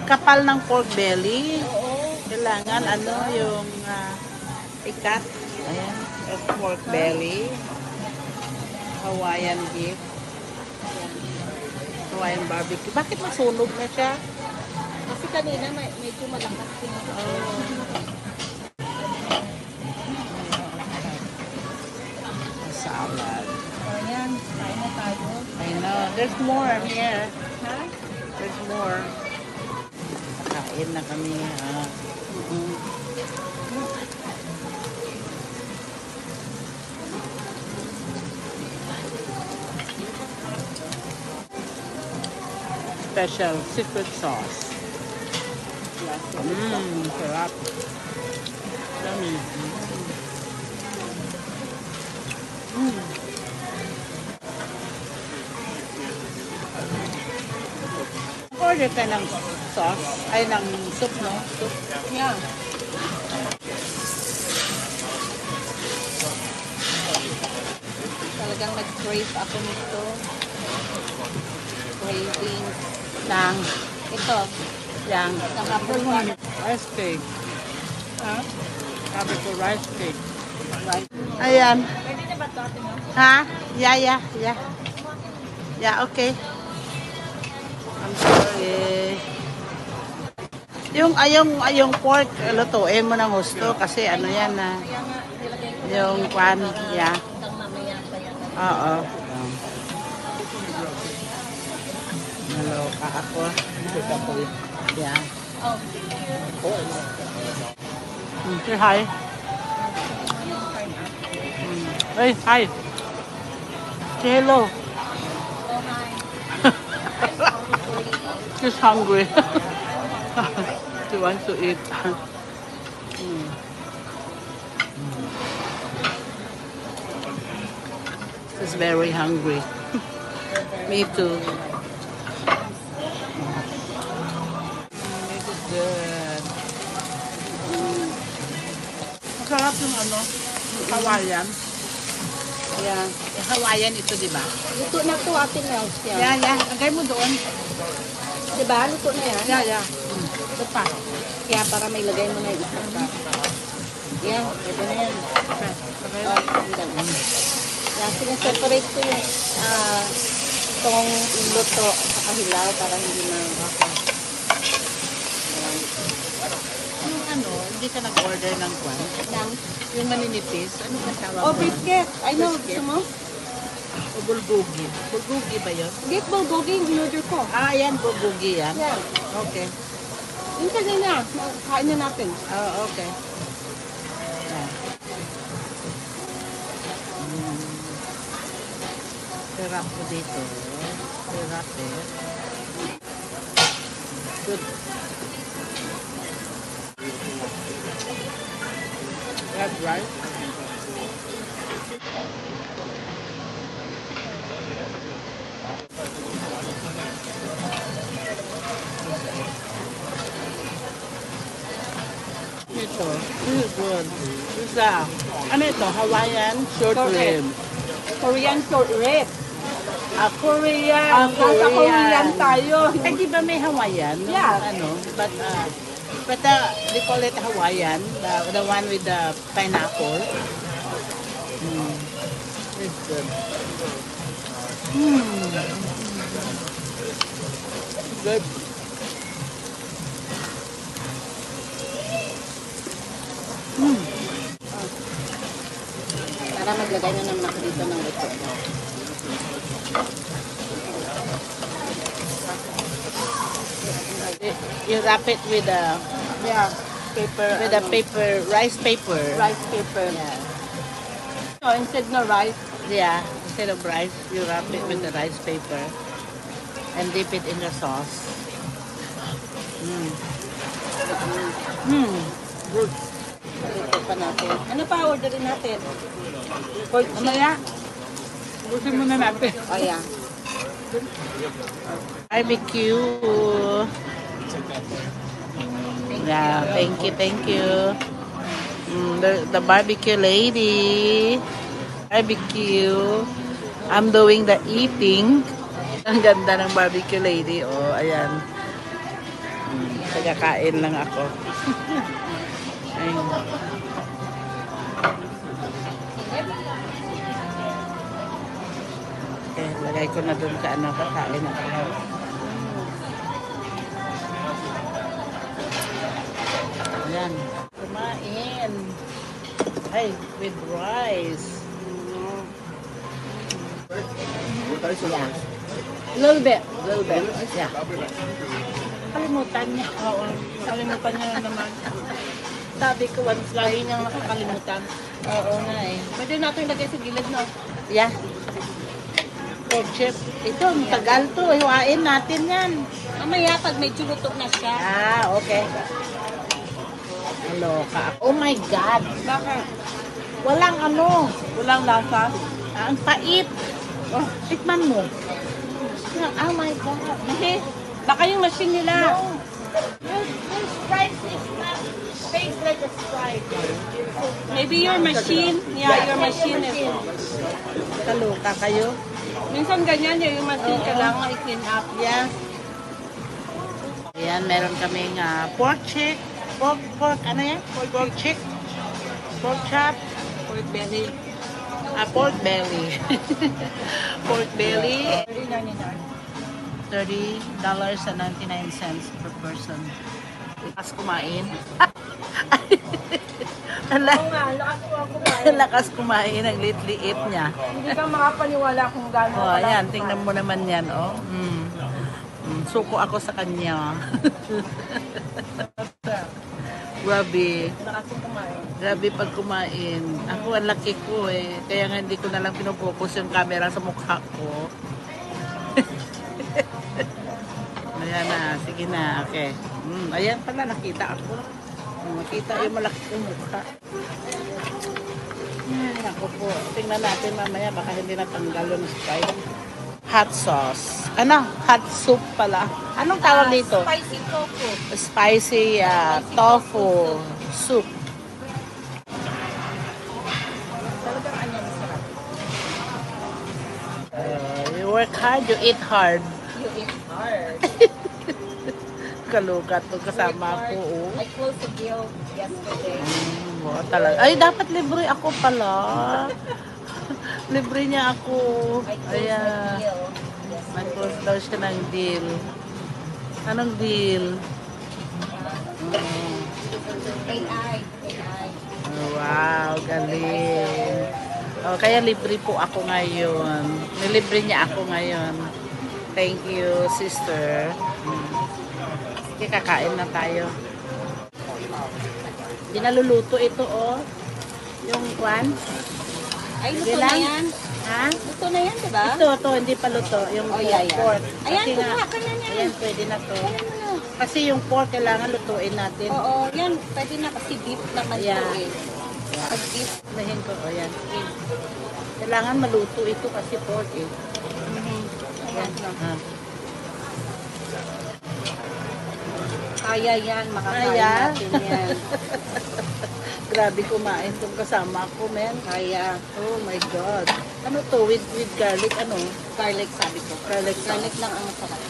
Kapal ng pork belly. Kailangan ano yung ikat. Ayan. Pork belly. Hawaiian beef. Hawaiian barbecue. Bakit masunog na siya? Kasi kanina medyo malakas yung salad. Ayan, kain na tayo. I know. There's more here. Ha? There's more. Kain na kami. Special secret sauce. Sarap. Yummy. Order ka ng sauce, ay ng soup, no? Soup. Yeah. Talagang nag-crave ako nito. Craving. Ng, Ito. yang, Nakapunan. rice cake. Ha? Sabi ko rice cake. Right. Ayan. Pwede na ba ito atin, no? Ha? Yeah. Yeah, okay. I'm sorry. Yung pork, lutuin mo ng gusto kasi ano yan na. Kaya nga, nilagay ko Yung kwan, yeah. hanggang mamaya pa yan. Oo. Naloka ako. Yeah. Oh. Say hi. Hey, hi. Say hello. Oh, hi. She's hungry. She wants to eat. She's very hungry. Me too. This is good. Masarap yung ano, Hawaiian. Yeah. Hawaiian ito, di ba? Luto na ito atin na. Yeah. Lagay mo doon. Diba? Luto na yan. Yeah. Ito pa. Kaya para may lagay mo na yung isa pa. Yan. Pwede na yan. Oh, yan. Sineseparate ko yung itong luto sa kahilaw para hindi na Yung ano, hindi ka nag-order ng kwan? lang. Yung maninipis, ano ba tawag Oh, mo? brisket. I know. Brisket. Gusto mo? O bulgogi. Bulgogi ba yun? Get bulgogi yung in-order ko. Yan, bulgogi yan. Yan. Okay. Yung kanina. Kain na natin. Okay. Yan. Sarap ko dito. Sarap eh. Good. That's right. Ito. This is good. This is ano ito? Hawaiian short Short rib. Korean short rib. Korean. Nasa Korean tayo. Ay, di ba may Hawaiian? Yeah. Ano? But they call it Hawaiian. The one with the pineapple. It's good. Good. Para maglagay na naman ako dito ng luto. You wrap it with a Paper. with a paper, rice paper. Rice paper. Yeah. So, instead no rice, Yeah. Instead of rice, you wrap it with the rice paper and dip it in the sauce. Good. luto pa natin. Ano pa orderin natin? Pork cheese. Mamaya. Busin muna natin. Oh, yeah. Barbecue. Yeah, thank you. The barbecue lady. Barbecue. I'm doing the eating. Ang ganda ng barbecue lady. Oh, ayan. Tagakain lang ako. Ayun. Okay, lagay ko na dun ka ano, kakain ako. Ayan. Kumain. Ay, with rice. Yeah. Little bit. Yeah. Kalimutan niya. Oo. Kalimutan niya na naman. Sabi ko once, lagi niyang nakakalimutan. Oo nga eh. Pwede natin ilagay sa gilid, no? Yeah. Pork chip. Ito, ang tagal to. Hiwain natin yan. Mamaya, pag medyo luto na siya. Ah, okay. Loka. Oh my God. Bakit? Walang ano. Walang lasa? Ang pait. Oh, tikman mo. Oh my God. Kasi, baka yung machine nila. No. This rice is not tastes like a Sprite. Maybe your machine. Yeah, your machine is. Kaloka kayo. Minsan ganyan yung machine, kailangan i-clean up. Yeah. Ayan, meron kaming pork chick. Pork, ano yan? Pork chick. Pork chop. Pork belly. Pork belly. Pork belly. $30.99 per person. Lakas kumain. Lakas kumain ang liit-liit niya. Hindi ka makapaniwala kung gano'n. Oh, ayan, tingnan mo naman yan, oh. Suko ako sa kanya. Grabe. Grabe pag kumain. Ako, ang laki ko eh. Kaya nga hindi ko na lang pinopokus yung camera sa mukha ko. Ayan na. Sige na. Okay. Ayan pala, nakita ako. Nakita yung malaki kong mukha. Ayan, ako po. Tingnan natin mamaya. Baka hindi natanggal yung Sprite. Hot sauce. Ano? Hot soup pala. Anong tawag dito? Spicy tofu. Spicy tofu soup. Talagang ano, masarap. You work hard, you eat hard. You eat hard. Kalugat to kasama ko. Oh. I closed the deal yesterday. Talaga. Ay, dapat libre ako pala. Libre niya ako. I closed the Ayan. deal. Nag-close daw siya ng deal. Anong deal? AI. Wow, galing. Oh, kaya libre po ako ngayon. Nilibre niya ako ngayon. Thank you, sister. Sige, kakain na tayo. Dinaluluto ito, oh. Yung kwan. Ay, luto Sige na lang. yan. Ha? Luto na yan, diba? Ito, hindi pa luto. Yung Oh, yeah. pork. Ayan, Kasi nga, kumuha ka na yan. ayan, pwede na to. Ayan mo na. Kasi yung pork, kailangan lutuin natin. Oo, yan. Pwede na kasi beef naman Yeah. ito eh. Pag beef, Nahin ko, oh, yan. Kailangan maluto ito kasi pork eh. ayan. Ah. Kaya yan, makakain Kaya? natin yan. Grabe kumain itong kasama ko, men. Kaya, Oh my God. Ano to? With garlic, ano? garlic sabi ko. Garlic sauce. Garlic lang ang masarap.